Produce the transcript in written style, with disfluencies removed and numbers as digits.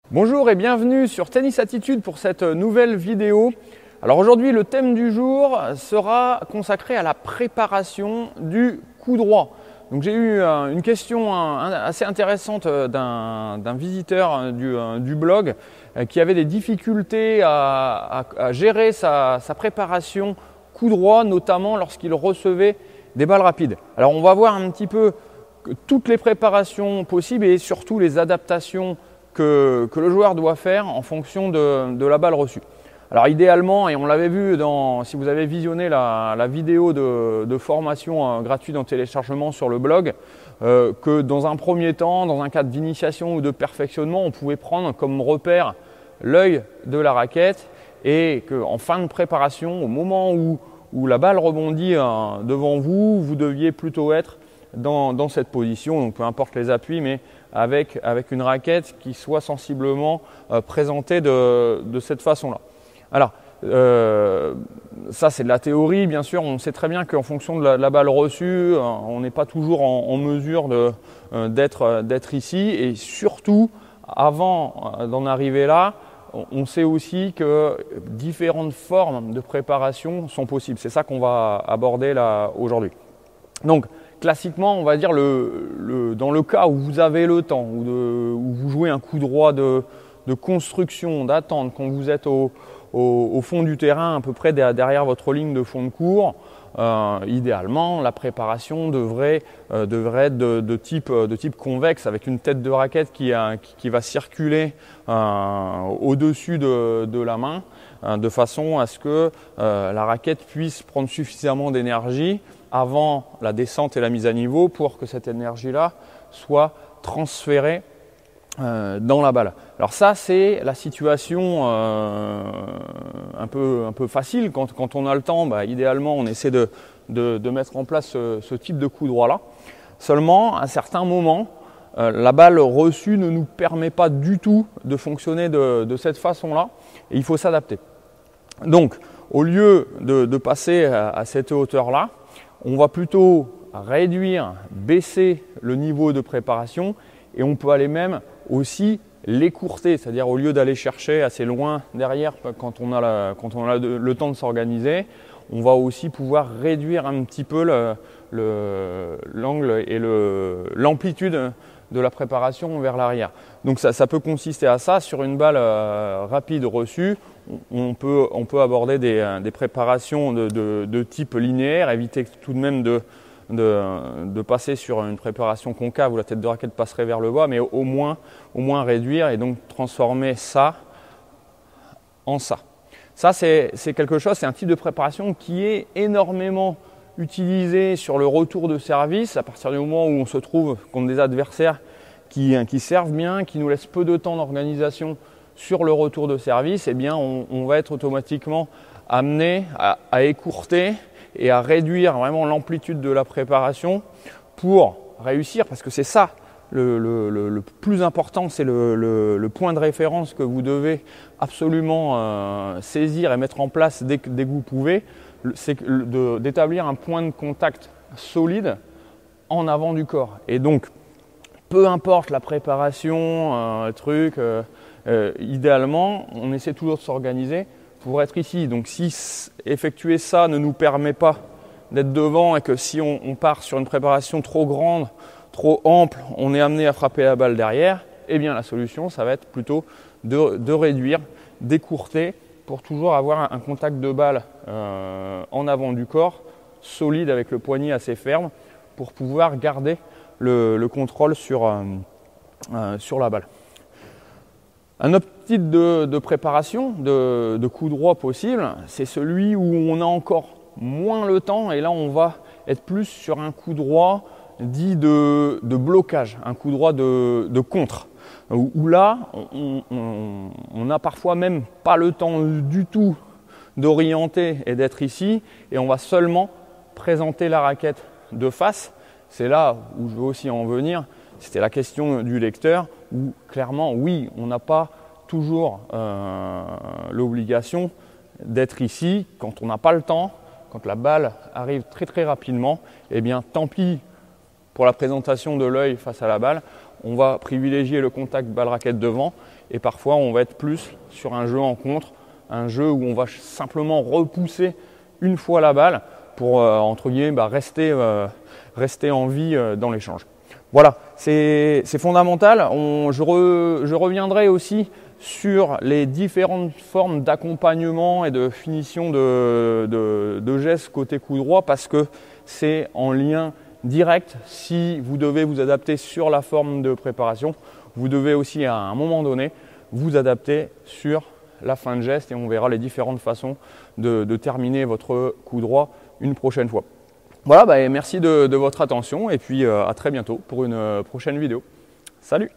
Bonjour et bienvenue sur Tennis Attitude pour cette nouvelle vidéo. Alors aujourd'hui, le thème du jour sera consacré à la préparation du coup droit. Donc j'ai eu une question assez intéressante d'un visiteur du blog qui avait des difficultés à gérer sa préparation coup droit, notamment lorsqu'il recevait des balles rapides. Alors on va voir un petit peu toutes les préparations possibles et surtout les adaptations que le joueur doit faire en fonction de la balle reçue. Alors idéalement, et on l'avait vu si vous avez visionné la vidéo de formation gratuite en téléchargement sur le blog, que dans un premier temps, dans un cadre d'initiation ou de perfectionnement, on pouvait prendre comme repère l'œil de la raquette et qu'en fin de préparation, au moment où la balle rebondit devant vous, vous deviez plutôt être dans cette position, donc peu importe les appuis, mais avec une raquette qui soit sensiblement présentée de cette façon-là. Alors, ça c'est de la théorie, bien sûr, on sait très bien qu'en fonction de la balle reçue, on n'est pas toujours en mesure d'être ici, et surtout, avant d'en arriver là, on sait aussi que différentes formes de préparation sont possibles. C'est ça qu'on va aborder là aujourd'hui. Donc, classiquement, on va dire dans le cas où vous avez le temps, où vous jouez un coup droit de construction, d'attente, quand vous êtes au fond du terrain, à peu près derrière votre ligne de fond de cours, idéalement, la préparation devrait être de type convexe, avec une tête de raquette qui va circuler au-dessus de la main, de façon à ce que la raquette puisse prendre suffisamment d'énergie avant la descente et la mise à niveau pour que cette énergie-là soit transférée dans la balle. Alors ça, c'est la situation un peu facile. Quand on a le temps, idéalement, on essaie de mettre en place ce type de coup droit-là. Seulement, à certains moments, la balle reçue ne nous permet pas du tout de fonctionner de cette façon-là, et il faut s'adapter. Donc, au lieu de passer à cette hauteur-là, on va plutôt réduire, baisser le niveau de préparation, et on peut aller même aussi l'écourter, c'est-à-dire au lieu d'aller chercher assez loin derrière quand on a le temps de s'organiser, on va aussi pouvoir réduire un petit peu l'angle et l'amplitude de la préparation vers l'arrière. Donc ça peut consister à ça. Sur une balle rapide reçue, on peut aborder des préparations de type linéaire, éviter tout de même de passer sur une préparation concave où la tête de raquette passerait vers le bas, mais au moins réduire et donc transformer ça en ça. Ça, c'est quelque chose, c'est un type de préparation qui est énormément utilisé sur le retour de service à partir du moment où on se trouve contre des adversaires qui servent bien, qui nous laissent peu de temps d'organisation sur le retour de service. Eh bien, on va être automatiquement amené à écourter et à réduire vraiment l'amplitude de la préparation pour réussir, parce que c'est ça le plus important, c'est le point de référence que vous devez absolument saisir et mettre en place dès que vous pouvez, c'est d'établir un point de contact solide en avant du corps. Et donc, peu importe la préparation, idéalement, on essaie toujours de s'organiser pour être ici. Donc si effectuer ça ne nous permet pas d'être devant et que si on part sur une préparation trop grande, trop ample, on est amené à frapper la balle derrière, eh bien la solution, ça va être plutôt de réduire, d'écourter pour toujours avoir un contact de balle en avant du corps, solide avec le poignet assez ferme pour pouvoir garder le contrôle sur la balle. Un autre type de préparation, de coup droit possible, c'est celui où on a encore moins le temps, et là on va être plus sur un coup droit dit de blocage, un coup droit de contre, où là on n'a parfois même pas le temps du tout d'orienter et d'être ici, et on va seulement présenter la raquette de face. C'est là où je veux aussi en venir. C'était la question du lecteur où clairement, oui, on n'a pas toujours l'obligation d'être ici quand on n'a pas le temps, quand la balle arrive très très rapidement. Eh bien, tant pis pour la présentation de l'œil face à la balle, on va privilégier le contact balle-raquette devant et parfois on va être plus sur un jeu en contre, un jeu où on va simplement repousser une fois la balle pour entre guillemets rester en vie dans l'échange. Voilà, c'est fondamental. Je reviendrai aussi sur les différentes formes d'accompagnement et de finition de gestes côté coup droit parce que c'est en lien direct. Si vous devez vous adapter sur la forme de préparation, vous devez aussi à un moment donné vous adapter sur la fin de geste et on verra les différentes façons de terminer votre coup droit une prochaine fois. Voilà, merci de votre attention et puis à très bientôt pour une prochaine vidéo. Salut!